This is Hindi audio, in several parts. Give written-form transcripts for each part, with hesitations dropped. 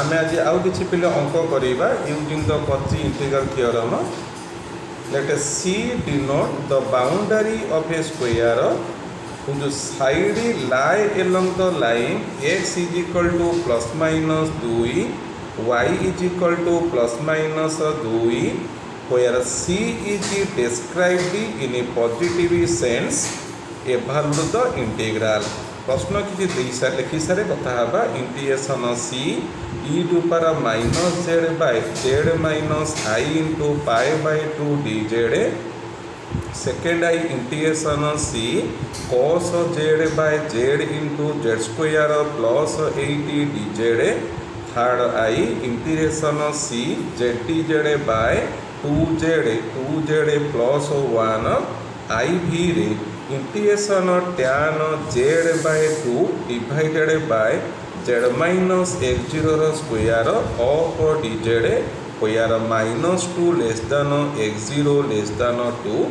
आमे आज आउ किछि पिले अंक करिबा using the Cauchy integral theorem. Let us see denote the boundary of a square whose side lie along the line x is equal to plus minus 2 y is equal to plus minus 2 where c is described in a positive sense evaluate the integral। प्रश्न किसी लिखी सारे कथा integration C e to power minus z by z minus i into pi by 2 d z. Second i integration C cos z by z into z square plus 80 d z. Third i integration C z T z by 2 z plus 1 i भी रे integration tan z by 2 divided by z minus x0 square of d z where minus 2 less than x0 less than 2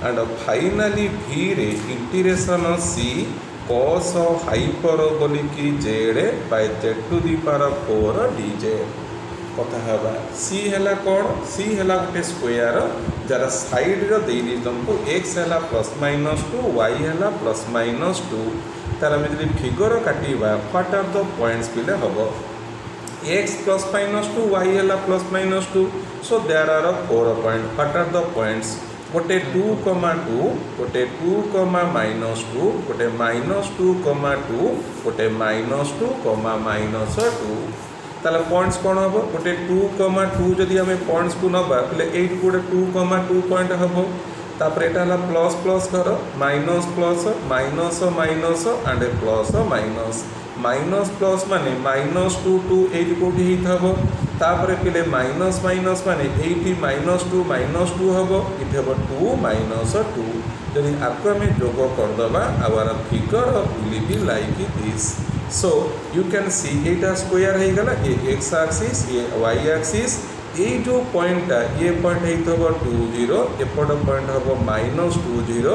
and finally v रे integration c cos hyperbolic z by z to the power 4 dz। कथा हवा सी हैला कौन सी हैला गोटे स्क्वायर जार साइड रो देई तुमको x हैला प्लस माइनस 2 y हैला प्लस माइनस 2 तार हम जदि फिगर काटिबा व्हाट आर द पॉइंट्स पिले हबो x प्लस माइनस 2 y हैला plus minus 2 so there are 4 point. What are the points गोटे 2, 2 गोटे 2, माइनस 2 गोटे माइनस 2, 2 गोटे माइनस 2, माइनस 2 ताले पॉइंट्स कौन हम गोटे 2, 2 जदि आम पॉइंट्स को नवा बोले एट गोटे 2, 2 पॉइंट हम तापर एटा हला प्लस प्लस कर minus plus minus minus and plus minus minus plus माने माइनस 2 2 एट कोठी हिथबो तापर पिले माइनस माइनस माने 80 माइनस 2 हम इथे हबो 2 माइनस 2 जदि आपको आम जोग कर दबा our figure will be like this. So you can see eta square है गला ये x एक्सिस ये y एक्सिस ये जो पॉइंट ये पॉइंट है 2 0 एपट पॉइंट हम माइनस 2 0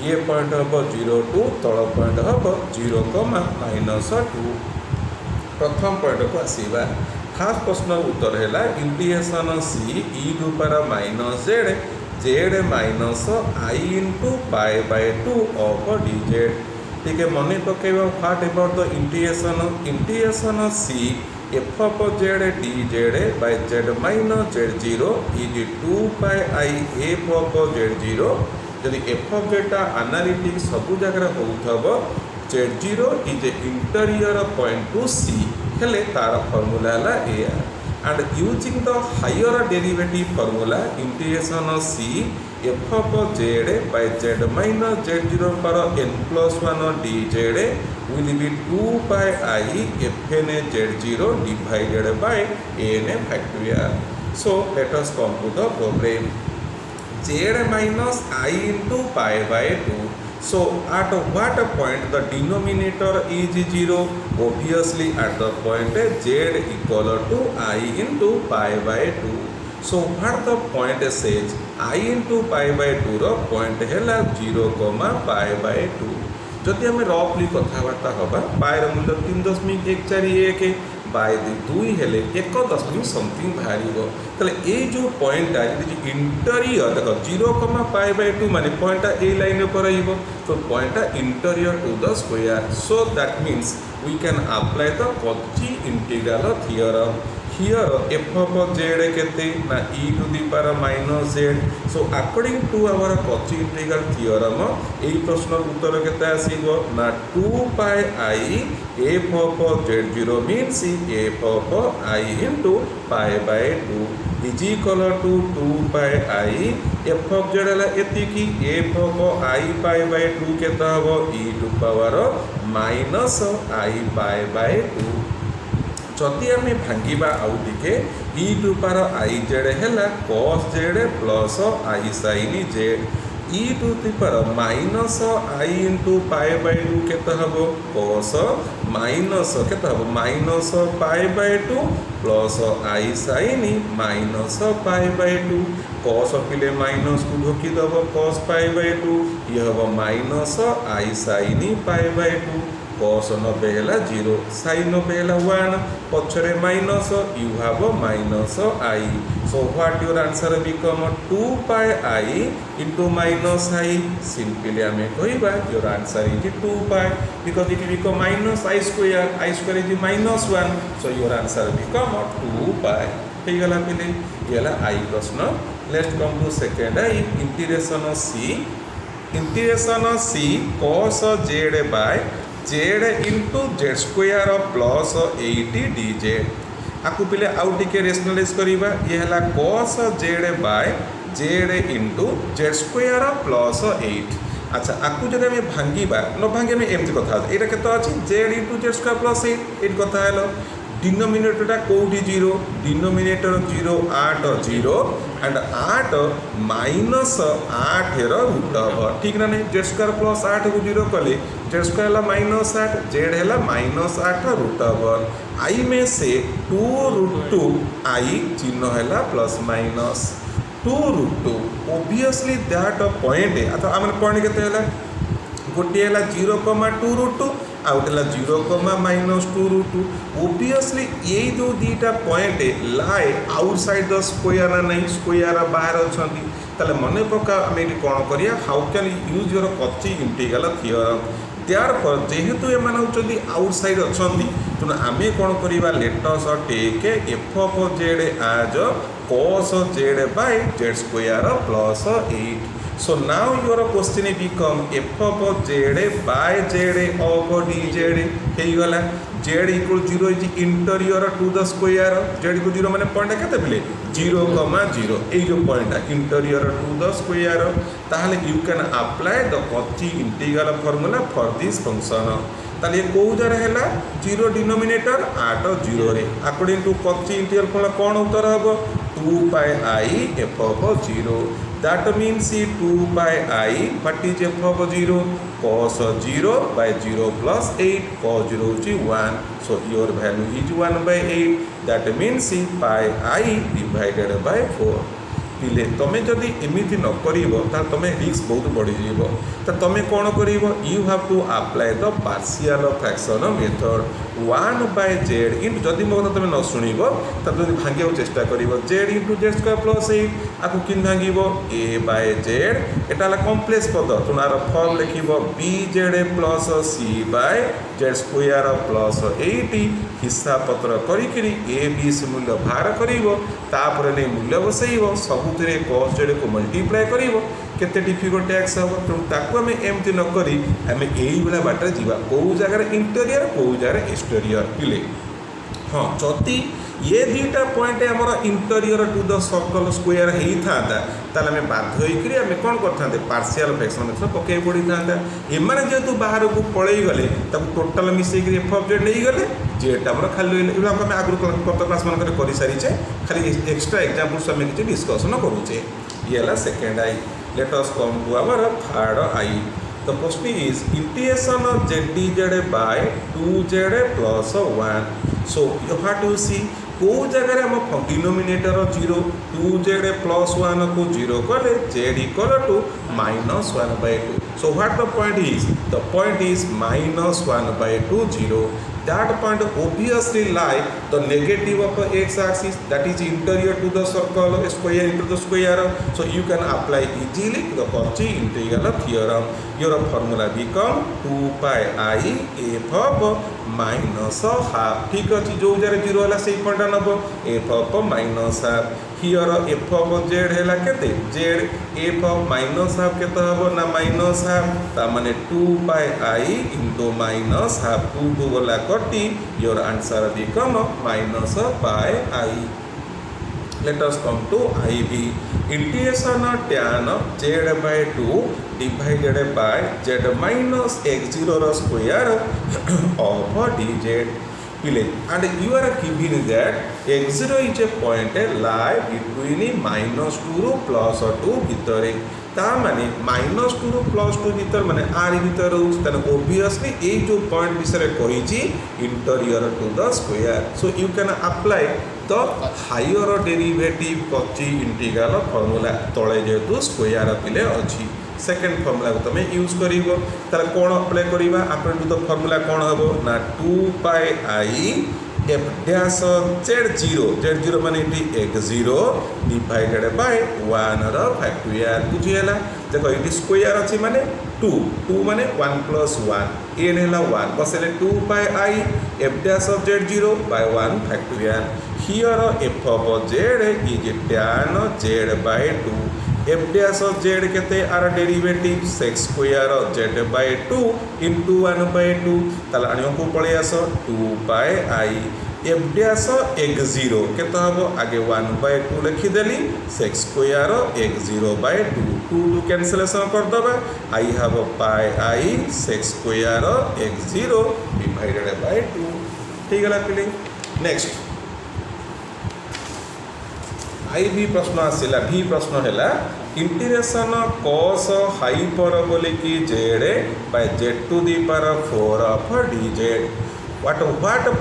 ये पॉइंट हम 0 2 तल पॉइंट हम 0 माइनस 2। प्रथम पॉइंट को आसवा फास्ट प्रश्न उत्तर है integration C e to power minus z z minus i into pi by 2 of d z. ठीक है मन पकेबा what about the integration c F of z d z by z minus z 0 is 2 pi i f of z 0। जदि एफ ऑफ जेडटा एनालिटिक सब जगह होथबो z 0 is interior point to c हेले तार फार्मूला है ए and using the higher derivative formula integration c f of z by z minus z0 power n plus 1 dz will be 2 pi I fn z0 divided by n factorial। So let us come to the problem z minus I into pi by 2। So at what point the denominator is 0? Obviously at the point z equal to I into pi by 2। So what the point says I into pi by 2 row point है 0, pi by 2। जदि आम रफली कथबार्ता हवा पाई मूल्य 3.141 बाय 2 हेले 1 समथिंग बाहर तेल ये जो पॉइंटा इंटरियर देख 0, पाई बाय 2 माने पॉइंटा ए लाइन पर तो पॉइंटा interior to the square. So that means we can apply the Cauchy integral theorem. Here f of z केते ना e to the power minus z. So according to our Cauchy integral theorem एई प्रश्न उत्तर केते आसीबो ना 2 pi i f of z 0 means f of i into pi by 2 is equal to 2 pi i f of z है एतिकी F of i pi by 2 केते हबो e to power minus i pi by 2। जदि आम भांगा आउ टे e to power i z है cos z plus i sine z e to the power minus i into pi by 2 केते हबो कॉस माइनस केते हबो minus pi by 2 plus i sine minus pi by 2 cos पिले माइनस को ढोकी दब कॉस पाई बाय 2 ये हबो minus i sine pi by 2। cos 90 है 0 sin 90 है 1 पछरे minus you have minus I so what your answer become 2 pi I into minus I simply हमें कहबा your answer is 2 pi because it become minus I square is minus 1 so your answer become 2 pi हे गला पिले ये ला I प्रश्न let's come to second I integration C cos z by z into z square plus 80 dz आपको पहले आउ टिके रेशनलाइज करिबा ये हला cos z by z into z square plus 8 अच्छा आपको जब हमें भांगीबा न भांगे में एमती कथा एटा केतो अछि z into z square plus 8 eight कथा हेलो डिनोमिनेटर कोटी 0 डिनोमिनेटर 0 8 0 एंड 8 माइनस 8 रूट हम ठीक ना नहीं जेड स्क्वायर प्लस 8 को 0 कले जेड स्क्वायर है माइनस 8 जेड है माइनस 8 रूट हम आई में से 2 रूट 2 आई चिन्ह है plus minus 2 root 2 obviously that point है अथवा आम पॉइंट के गोटे है 0,2 रूट 2 आउट है 0, माइनस 2 रूट 2 ओबियसली ये जो दीटा पॉइंट लाए आउटसाइड द स्क्वायर ना नहीं स्क्वायर बाहर अच्छा ताले मन पका आम ये कौन करिया how can use your Cauchy integral theorem त्यारपर जेहेतु एम होती आउटसाइड अच्छा तेणु आम कौन करवा let's take f of z as cos z by z square plus 8 so now your question become f of z by z of dz हे गला z equal 0 is interior to the square z equal 0 माने पॉइंट केते पिले 0,0 ए जो point interior to the square ताहले you can apply the Cauchy integral formula for this function ताले को जरा हैला 0 डिनोमिनेटर 8 0 रे according to Cauchy integral formula कोन उत्तर हबो 2 pi I f of 0 that means 2 pi I what is f of 0 cos 0 by 0 plus 8 cos 0 is 1 so your value is 1 by 8 that means pi I divided by 4 पिले तुम्हें जदि एमती न कर तुम्हें रिस्क बहुत बढ़ जाव तो तुम्हें कौन कर you have to apply the partial fraction method 1 by z into जदि मो कथा तुम न शुणव तो भांगे चेष्टा कर z into z square plus 8 आपको कि भांग a by z Etah complex पद तुम आर फॉर्म लिख bz plus c by z square plus 8 हिसाब पत्र करी ए बी सी मूल्य बाहर कर मूल्य बसैब सब cos z को मल्टीप्लाई करिवो केते डिफिकल्ट टैक्स हम तेणु ताको आम एमती न करी आम यही भाया बाटर जावा कौ जगार इंटीरियर कौ जगार एक्सटीरियर पिले हाँ जदि ये दुईटा पॉइंट आमर interior to the circle square होता ताल आम बाध्य होकर कौन करते पार्शियल फ्रैक्शन मेथड पकई पड़ी था एमाने जेहेतु बाहर को पलि गले टोटाल मिसेक एफ ऑफ जेड नहीं गले जेड आम खाली आम आगुरी गत क्लास मानक कर सारी खाली एक्सट्रा एग्जाम्पल्स आम किसी डिस्कसन करुचे ये है second i let us come to our third i The question is integration of z dz by 2z plus 1. So you have to see को जगह हम डिनोमिनेटर 0 2z plus 1 को 0 कले z equal to minus 1 by 2. So what the point is? The point is minus 1 by 2 0. That point obviously lie the negative of the x-axis that is interior to the circle square into the square. So you can apply easily the Cauchy integral theorem. Your formula become 2 pi I f of minus half. ठीक अच्छे जो जरा 0 है से पॉइंट नब f of minus half. Here f of z है केते जेड एफ ऑफ माइनस हाफ केते हम ना माइनस हाफ ता माने 2 pi i into minus half 2 को गला कटी your answer become minus pi i let us come to i B integration tan z by 2 divided by z minus x0 रो स्क्वायर ऑफ dz पिले and you are given that x0 is a point lie between -2 ରୁ +2 भितर ता माने -2 ରୁ +2 भितर माने r भितर होउछ तने obviously ए जो पॉइंट विषय कहिची interior to the square so you can apply the higher derivative Cauchy integral formula तळे जेतु स्क्वायर पिले अछि सेकेंड फॉर्मूला को तुम यूज कर कौन अप्लाई करवा अकॉर्डिंग टू द फॉर्मूला कौन हम ना 2 pi i f dash z0 माने x0 डिवाइडेड बाय 1 रो फैक्टोरियल बुझीगला देखो ये स्क्वायर अच्छी माने 2 माने 1 प्लस 1 एन है 1 बसले 2 pi i f dash of z0 by 1 factorial here f of z is tan z by 2 f dash of z केते आर derivative sec square z by 2 into 1 by 2 ताला अनियो को पळे आस 2 pi i f dash x0 केते हबो आगे 1 बाय 2 लिखि देली sec square x0 by 2 2 cancellation कर दबा आई हबो pi i sec square x0 divided by 2 ठीक गला पिले नेक्स्ट आई भी प्रश्न आसिला भी प्रश्न है integration cos hyperbolic z by z to the power 4 of dz what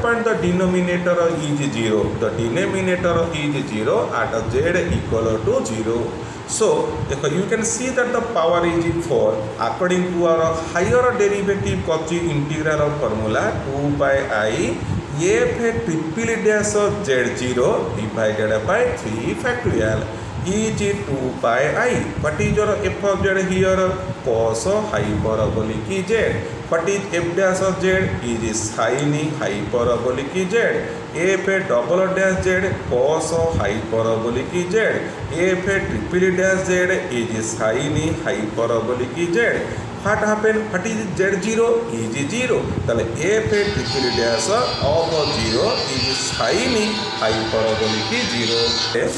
point the denominator is 0 the denominator is 0 at z equal to 0 so you can see that the power is 4 according to our higher derivative कच्ची integral of formula 2 by I f triple dash z0 divided by 3 factorial is 2 pi I. What is your f of z here? Cos hyperbolic z. What is f dash of z? Is sin hyperbolic z. f double dash z cos hyperbolic z. f triple dash z is sin hyperbolic z. What happened? What is z0? Is 0. Then f triple dash of 0 is sin hyperbolic 0.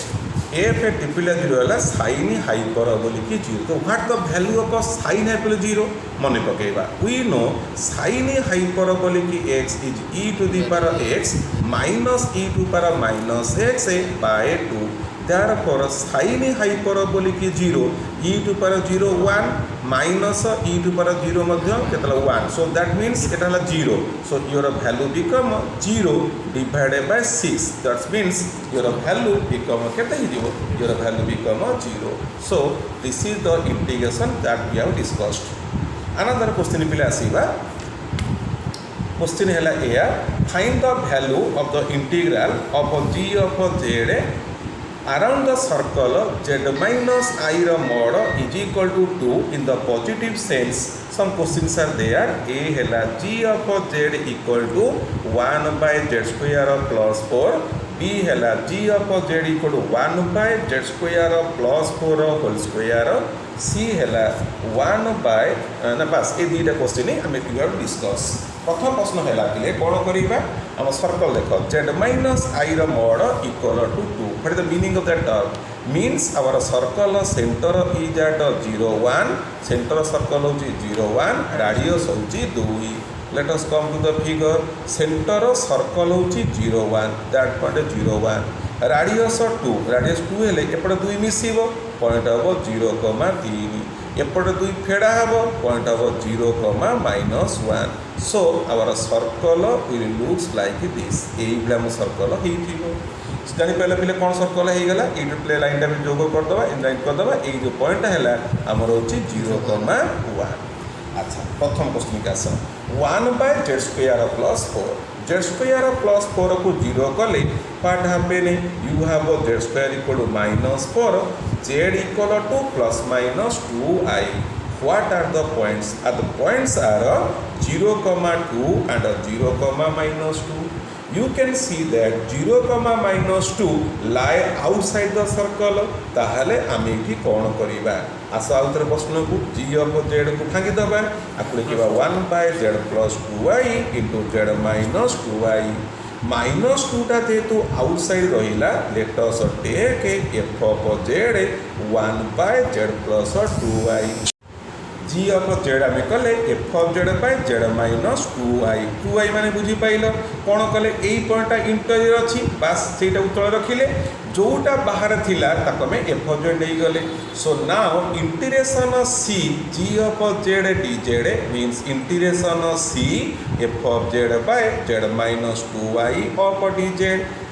f triple 0 है sin hyperbolic 0. तो what the value of sin hyperbolic 0? मन पकेबा. We know sin hyperbolic x is e to the power x minus e to the power minus x by 2. Therefore sin hyperbolic 0 e to the power 0 1 minus e to the power 0 Madhya केतला 1. So that means it is 0. So your value become 0 divided by 6. That means your value become केते ही जीवो your value become 0. So this is the integration that we have discussed. Another question पिले आसीबा. Question है एया find the value of the integral of g of z around the circle z minus I mod is equal to 2 in the positive sense. Some questions are there. A है g of z equal to 1 by z square plus 4. B है g of z equal to 1 by z square plus 4 whole square. C है 1 by ना बस ये दीटा क्वेश्चन आम क्लियर डिस्कस. प्रथम प्रश्न है कि कौन करवा आम सर्कल देख z minus I mod equal to 2. What is the meaning of that term? Means our circle center is at 0 1. Center circle is 0 1. Radius is 2. Let us come to the figure. Center circle is 0 1. That point is 0 1. Radius 2. Radius 2 है एपटे 2 मिसिबो पॉइंट हम 0 3. एपटे 2 फेड़ा हम पॉइंट हम 0 -1. So our circle will looks like this. यही हम सर्कल हो जानी पारे पे कौन सर्कल हो गला ये प्ले लाइन टाइम जोग करदे इनलाइन करदे ये जो पॉइंट है आमर हो 0 1. अच्छा प्रथम क्वेश्चन के आस 1 by z square plus 4 z square plus 4 को 0 कले what happen you have z square equal to -4 z equal to plus minus 2I. What are the points? The points are 0, 2 and 0, -2. You can see that 0, -2 lie outside the circle. ताहले आमे की कौन करिबा आस आउतर प्रश्न को g of z को भांगी दबा आकुले किबा 1 by z plus 2I into z minus 2I. -2 टा जेतु आउटसाइड रहिला let us take f of z 1 by z plus 2I. g of z आम कले f of z by z minus 2I. 2I माने बुझी पाइल कौन कले यही पॉइंटा इंटीरियर अच्छी बास से तले रखिले जोटा बाहर थिला ताको में f of z नहीं गले. So now integration c g of z dz means integration c f of z by z minus 2I of dz.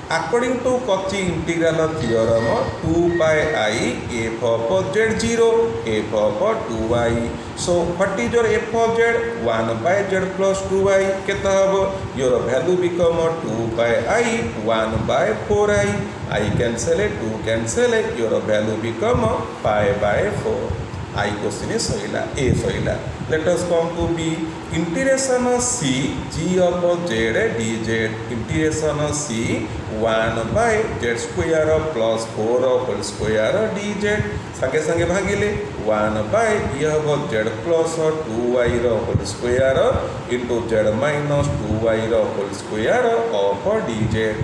According to Cauchy integral theorem, 2 by I f of z0 f of 2i. So what is your f of z? 1 by z plus 2i. Keta habo? Your value become 2 by I 1 by 4i. I cancel it, 2 cancel it. Your value become pi by 4. I question is soila, A soila. Let us come to B. Integration of C g of z dz. Integration of C 1 by z square plus 4 whole square dz. संगे संगे भागिले 1 by यह हो z plus 2y whole square into z minus 2y whole square of dz.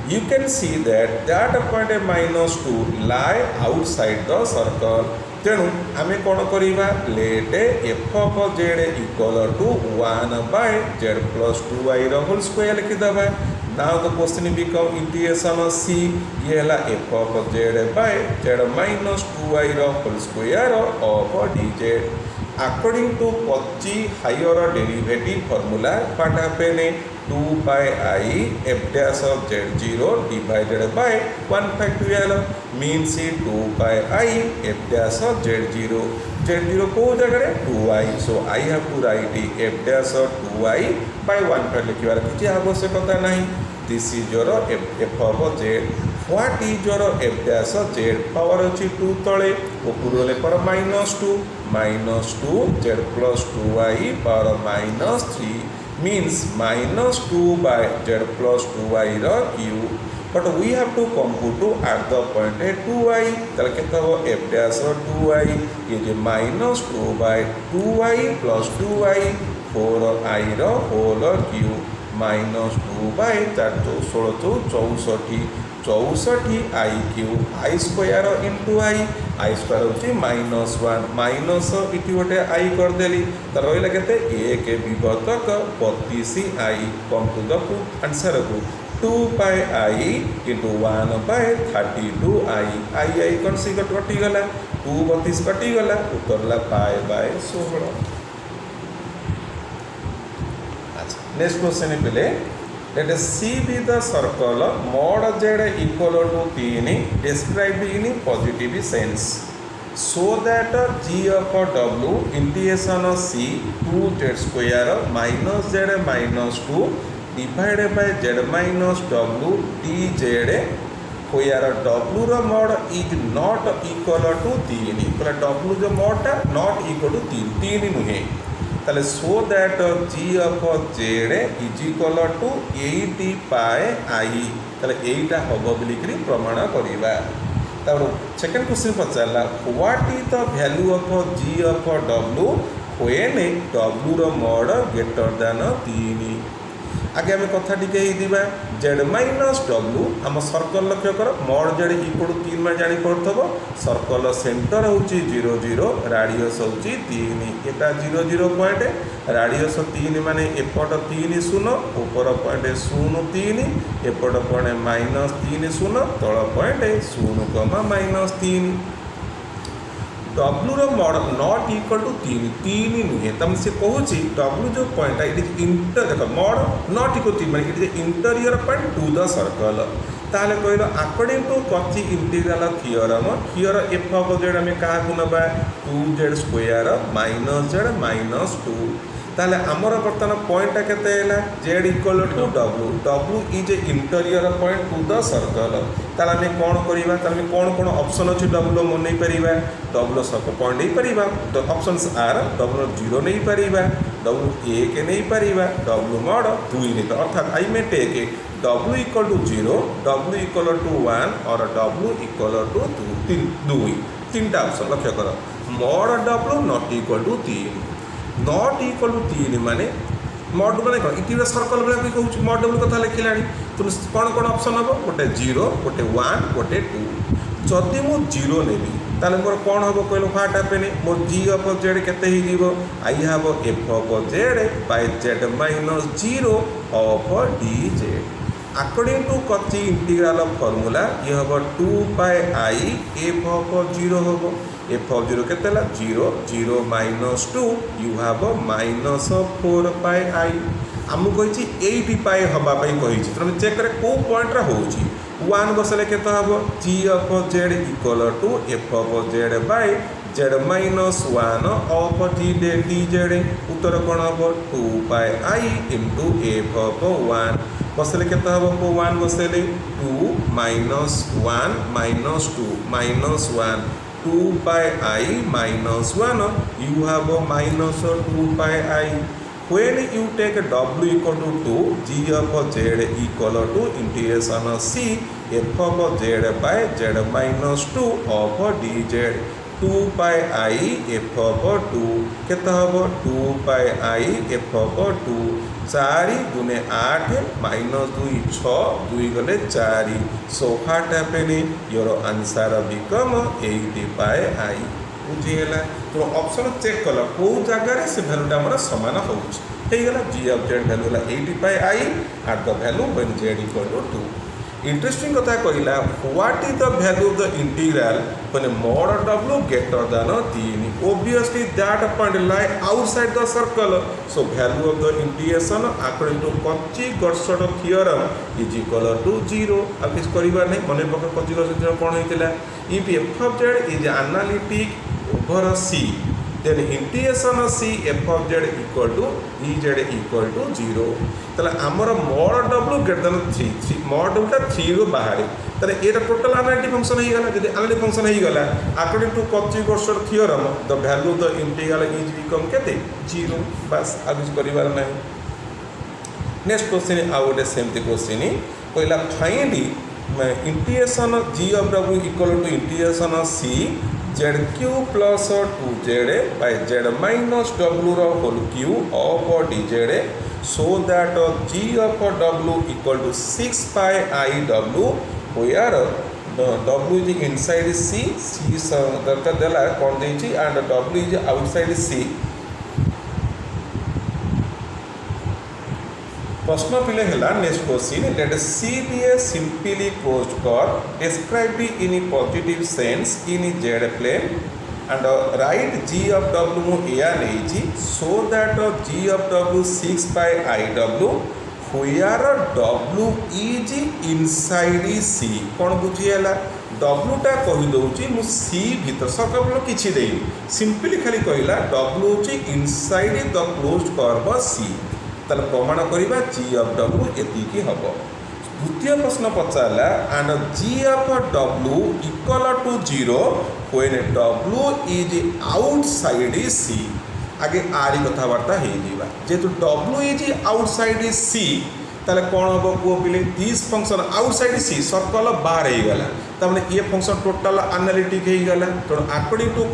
You can see that point minus 2 lie outside the circle. तेणु आम कौन करवा let f of z equal to 1 by z plus 2y whole square लिखिदेवा. Now the question become integration c ये है f of z by z minus 2y whole square of dz. According to Cauchy higher derivative formula, what happen? 2 by I f dash of z0 divided by 1 factorial means 2 by I f dash of z0. z0 को जगह 2i. So I have to write f dash of 2i by 1 factorial लिखिबार किछि आवश्यकता नहीं. This is your f of z. What is your f dash of z? Power अच्छी 2 तले ऊपर वाले पर -2 z plus 2i power -3 means -2 by z plus 2i cube. But we have to compute at the point 2i. ताले कितना हो f dash of 2i ये जो -2 by 2i plus 2i 4i whole cube -2 by 4 16 64 I cube I square into I square होची -1 माइनस इटी गोटे I करदेली तो रही केते 1 विभतक 32 I. Come to the answer को 2 by I into 1 by 32 I कौन सी कटी गला 2 32 कटी गला उतरला पाई बाय 16. अच्छा नेक्स्ट क्वेश्चन पे let us C be the circle mod z equal to 3 described in positive sense so that g of w integration of c 2z square minus z minus 2 divided by z minus w dz where w रो mod is not equal to 3. तो w जो mod टा not equal to 3 नुहे ताले so that g of z is equal to 8 pi I. ताले एटा हबो बोलिकरी प्रमाण करिबा. तापर सेकंड क्वेश्चन पचारला what is the value of g of w when w रो mod ग्रेटर देन 3. आगे आम कथा टिके दिबा z माइनस w आम सर्कल लक्ष्य कर mod z इक्वल टू 3 में जानी पड़थबो. सर्कल सेंटर होची 0 0 रेडियस होची 3 एटा 0 0 पॉइंट रेडियस 3 माने एपट 3 0 ऊपर पॉइंट 0 3 एपट पॉइंट -3 0 तळ पॉइंट 0 -3. W रो mod नॉट इक्वल टू 3 नुहे तम से कहूँ W जो पॉइंट इट इज इंटर देख mod नॉट इक्वल 3 माने it is interior point to the circle. ताले कहलो according to Cauchy integral theorem here f of z हमें का नबा 2z स्क्वायर -z -2. ताले हमर बर्तमान पॉइंट केते हैला z equal to w is a interior point to the circle. ताले हमें कोन करिबा ताले कोन ऑप्शन अछि w मन नहीं परिबा w सर्कल पॉइंट नहीं परिबा. द ऑप्शंस आर w 0 नहीं परिबा w 1 नहीं परिबा w mod 2 नहीं. अर्थात I may take w equal to 0 w equal to 1 और w इक्वल टू 2 तीन टा ऑप्शन लक्ष्य कर. mod w not equal to 3 not equal to 3 माने mod माने कौन इटी सर्कल वाला भी कहूँ mod w कथा लिखला तो कौन ऑप्शन हम गोटे 0 गोटे 1 गोटे 2. जदि मु 0 नेबी ताले मोर कौन हम कहलो व्हाट हैपन मोर g ऑफ z केते ही जीवो I have f of z by z minus 0 of dz. According to Cauchy integral formula ये हम 2 by I f ऑफ 0 हम f of 0 केते 0 0 -2 you have a -4 by I. आमको कही 80 पाए हवाई कही तुम चेक करे कौ पॉइंट रे होची 1 बसले केते हबो g of z equal to f of z by z minus 1 of dz उत्तर कौन हम 2 पाए i इंटू f ऑफ 1 बसले केते हबो 1 बसले 2 minus 1 minus 2 minus 1 2 by I minus 1 you have a minus 2 by I. When you take W equal to 2 G of Z equal to integration C f of Z by Z minus 2 of dz 2 by I f of 2 केता हबो 2 by I f of 2 4 गुने 8 minus 2 6 2 गले 4 so what happening your answer become 80 by I बुझीगला तो ऑप्शन चेक कल को जगह से वैल्यूटा हमर समान होउछ हेगला g of z वैल्यू ला 80 by I at the value when z equal to 2 interesting कथा कहला what is the value of the integral when mod w greater than 3 obviously that point lie outside the circle so value of the integration according to Cauchy-Gaussot theorem is equal to 0 अब किस करिबा नै मने पक Cauchy-Gaussot theorem cone होइतिला if f of z is analytic over c then integration of c f of z equal to ez equal to 0 तले हमर mod w greater than 3 mod w 3 रो बाहर तले एटा टोटल एनालिटिक फंक्शन हे गला जदि एनालिटिक फंक्शन हे गला according to Cauchy-Gaussot theorem the value of the integral is become केते 0 बस अब इस परिवार नै नेक्स्ट क्वेश्चन आउट सेमती क्वेश्चन पहिला find integration g of w equal to integration of c zq plus 2z by z minus w ro whole cube of dz so that g of w equal to 6 pi I w where w is inside c c दरकार देला कोन देछि and w is outside c प्रश्न पिले हला next question let C be a simply closed curve described in a positive sense in z plane and write g of w here neji so that g of w 6 pi I w where w is inside c कोन बुझी हला w टा कहि दउची मु c भीतर सकल किछि देई सिंपली खाली कहिला w is inside the closed curve c तले प्रमाण करिबा g of w एति की हबो द्वितीय प्रश्न पचाला and g of w equal to 0 when w is outside c आगे आरी कथा वार्ता हे दिबा जेतु w is outside c तले कोन हबो को पिले this function outside c circle बाहर हे गला तमने ये फंक्शन टोटल एनालिटिक हे गला तो according to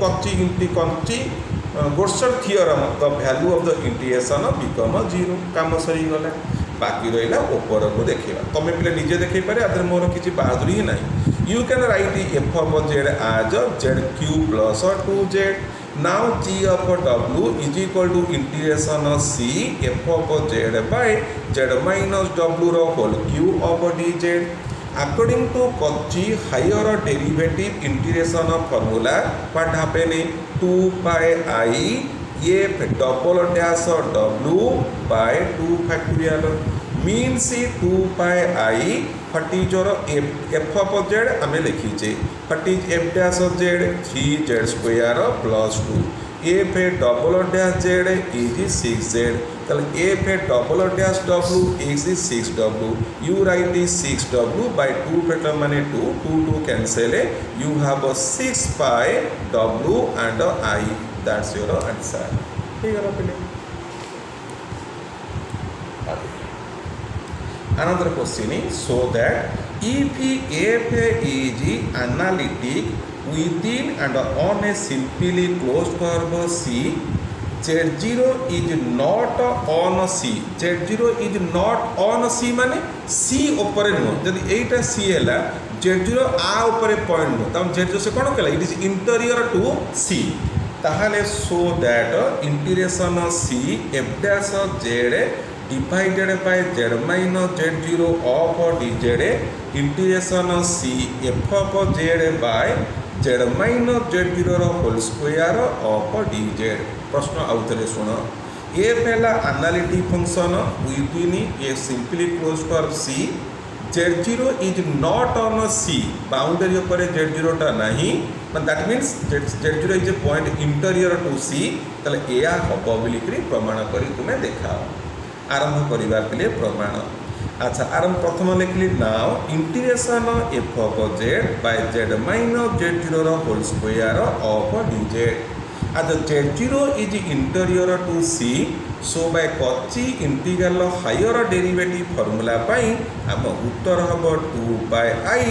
Cauchy-Gaussot theorem the value of the integration become 0 काम सही गला बाकी रहिला ऊपर को देखिबा तमे पिले निजे देखै पारे आदर मोर किछि बहादुरी नाही you can write f of z as zq plus 2z now g of w is equal to integration of c f of z by z minus w ro whole cube of dz according to Cauchy higher derivative integration of formula what happening 2 pi I f double dash w by 2 factorial means 2 pi I what is your f of z हमें लिखीचे what is f dash of z 3z square plus 2 f double dash z is 6z तल f double dash w is 6w you write is 6w by 2 factor माने 2 2 cancel you have a 6 pi w and I that's your answer ठीक है पहले another question is so that if f is analytic within and on a simply closed curve c z0 is not on c z0 is not on c माने c ऊपर नो जदि एटा c हैला z0 आ ऊपर पॉइंट नो तम z0 से कोन कहला it is interior to c ताहाले so that integration c f dash z divided by z minus z0 of dz integration c f of z by z minus z0 whole square of dz प्रश्न आउतरे सुन एफ है analytic function within a simply close curve C z0 is not on C boundary पर z0 टा नहीं that means z0 is a point interior to C तले एया हबो बोली प्रमाण करी तुम्हें देखाओ आरंभ करने के लिए प्रमाण। अच्छा आरंभ प्रथम लिखली now integration f of z by z minus z0 whole square of dz as z0 is interior to c so by Cauchy integral higher derivative formula पाई आम उत्तर हम 2 by I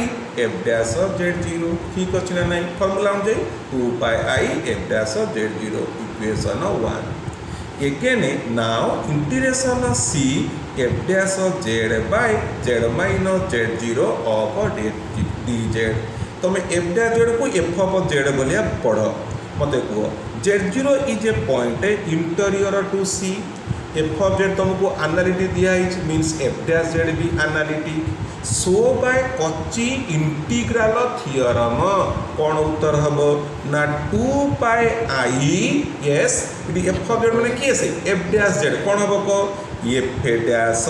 f dash of z0 ठीक अच्छे ना नहीं फॉर्मूला अनुसार 2 by I f dash of z0 equation 1 again now integration c f dash of z by z minus z0 of dz तुम f dash z को f of z बोलिया पढ़ मत कह z0 is a point interior to C F of Z तुमको एनालिटिक दिया मीन्स एफ डैश जेड भी analytic so by Cauchy integral theorem कौन उत्तर हम ना 2 pi I S F of Z मैंने किए से एफ डैश जेड कौन हम को एफ डैश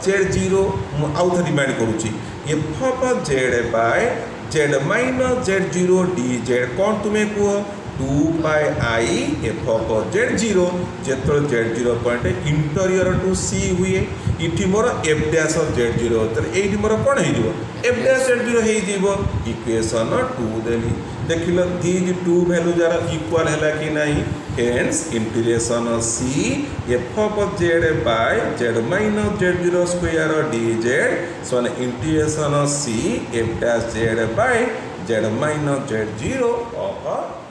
z0 आउ थ रिमाइंड करूची f of z by z minus z0 dz कौन तुम्हें कह 2 pi i f of z0 जेतो z0 पॉइंट इंटीरियर टू सी हुए इठी मोर एफ डैश ऑफ z0 तर एठी मोर कोन हे जिवो एफ डैश z0 हे जिवो इक्वेशन 2 देली देखिलो दीज टू वैल्यू जरा इक्वल हैला कि नहीं hence integration c F of z by z minus z0 square dz so integration c F dash z by z minus z0 of